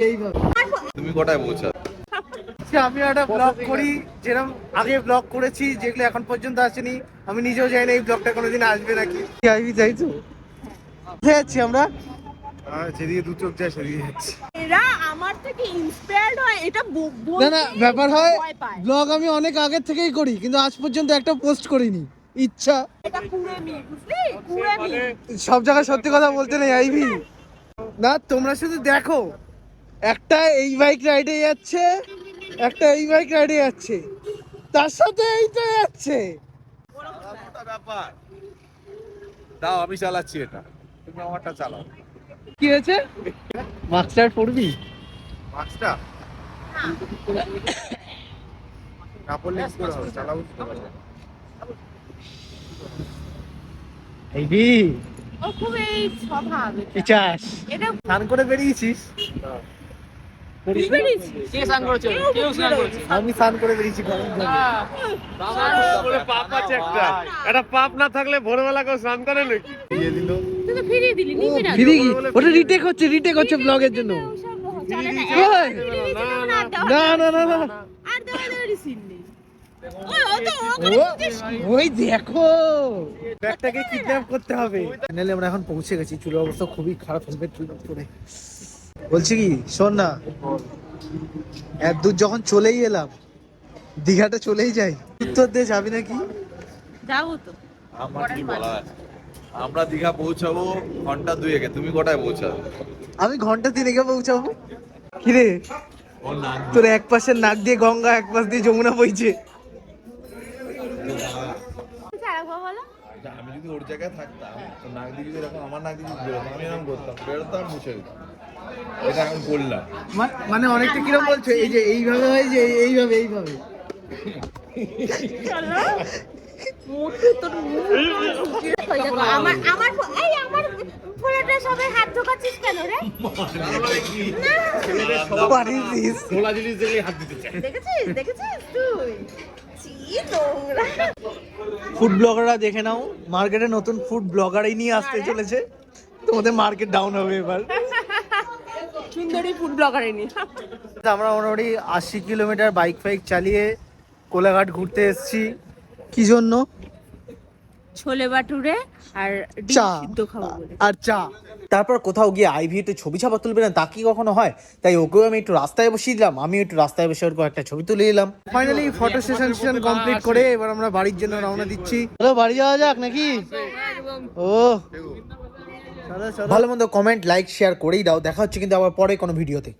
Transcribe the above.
এইভাবে তুমি কোটায় পৌঁছা? আমি একটা ব্লগ করি, যেরকম আগে ব্লগ করেছি যেগুলো এখন পর্যন্ত আসেনি। আমি নিজেও জানি না এই ব্লগটা কোনোদিন আসবে নাকি। আইবি চাইছো? কোথায় যাচ্ছি আমরা? যেদিকে দু চোখ যায় সেদিকে যাচ্ছি। এরা আমার থেকে ইন্সপায়ার্ড হয়, এটা না না, ব্যাপার হয় ব্লগ আমি অনেক আগের থেকেই করি, কিন্তু আজ পর্যন্ত একটা পোস্ট করিনি। ইচ্ছা এটা কুড়েমি, বুঝলি? কুড়েমি। সব জায়গায় সত্যি কথা বলতে নেই আইবি। না তোমরা শুধু দেখো, একটা এই বাইক রাইডে যাচ্ছে, একটা এই বাইক রাইডে যাচ্ছে, তার সাথে এইটা যাচ্ছে। ব্যাপার দাও, আমি চালাচ্ছি এটা, তুমি আমারটা চালাও। কি হয়েছে? মাস্টার পড়বি? মাছটা না পড়লে কি করে হবে? চালাও। আইবি ও খুব এই স্বভাব এটা। কি চাস? এটা স্নান করে বেরিয়েছিস? কি বেরিয়েছে? কে স্নান করেছে? কেউ স্নান করেছে? আমি স্নান করে বেরিয়েছি গরম জলে। পাপ আছে একটা পাপ না থাকলে ভোরবেলা কেউ স্নান করে নাকি? দিয়ে দিল। তুই তো ফিরিয়ে দিলি, নিবি না? ফিরে গি ওটা রিটেক হচ্ছে ব্লগের জন্য। ওই! না না না না, আর দেওয়ালেরই সিন নেই। ওই ও তো ওই দেখো, ব্যাগটাকে কিডন্যাপ করতে হবে। ফাইনালি আমরা এখন পৌঁছে গেছি। চুলের অবস্থা খুবই খারাপ, হেলমেট করে। বলছি কি, শোন না, এত দূর যখন চলেই এলাম, দীঘাটা চলেই যাই। উত্তর দিয়ে যাবি নাকি? যাবো তো। আমার কি বলা আছে, আমরা দীঘা পৌঁছাবো ঘন্টা দুয়েকে, তুমি কোটায় পৌঁছাবে? আমি ঘন্টা 3 পৌঁছাবো। কিরে, তোর এক পাশের নাক দিয়ে গঙ্গা, এক পাশ দিয়ে যমুনা বইছে। চালাবো বলো? আমি যদি ওর জায়গায় থাকতাম, তো নাক দিয়ে যদি এরকম আমার নাক দিয়ে যদি বেরোতাম, আমি এরকম করতাম, বেরোতাম মুছে দিতাম। এটা এখন করলাম। মানে অনেকটা কিরম বলছো, এই যে এইভাবে হয়, যে এইভাবে মোটু তোর আমার আমার এই আমার ফোলাটা সবাই হাত ঢোকাচ্ছিস কেন রে? পারিস। খোলা জিনিস দেখলে হাত দিতে চায়। দেখেছিস তুই? চি নোংরা। ফুড ব্লগাররা দেখে নাও, মার্কেটে নতুন ফুড ব্লগারই নিয়ে আসতে চলেছে। তোমাদের মার্কেট ডাউন হবে এবার। সুন্দরী ফুড ব্লগারে নি। আমরা মোটামুটি 80 কিলোমিটার বাইক চালিয়ে কোলাঘাট ঘুরতে এসেছি। কি জন্য? ছোলে বাটুরে আর ডিম চা সিদ্ধ খাবো বলে। আর চা। তারপর কোথাও গিয়ে আইভি একটু ছবি ছাপা তুলবে না, তা কি কখনো হয়? তাই ওকেও আমি একটু রাস্তায় বসিয়ে দিলাম, আমি একটু রাস্তায় বসে ওর একটা ছবি তুলে নিলাম। ফাইনালি ফটো সেশন কমপ্লিট করে এবার আমরা বাড়ির জন্য রওনা দিচ্ছি। চলো বাড়ি যাওয়া যাক নাকি? ও ভালো মন্দ কমেন্ট, লাইক, শেয়ার করেই দাও। দেখা হচ্ছে কিন্তু আবার পরে কোনো ভিডিওতে।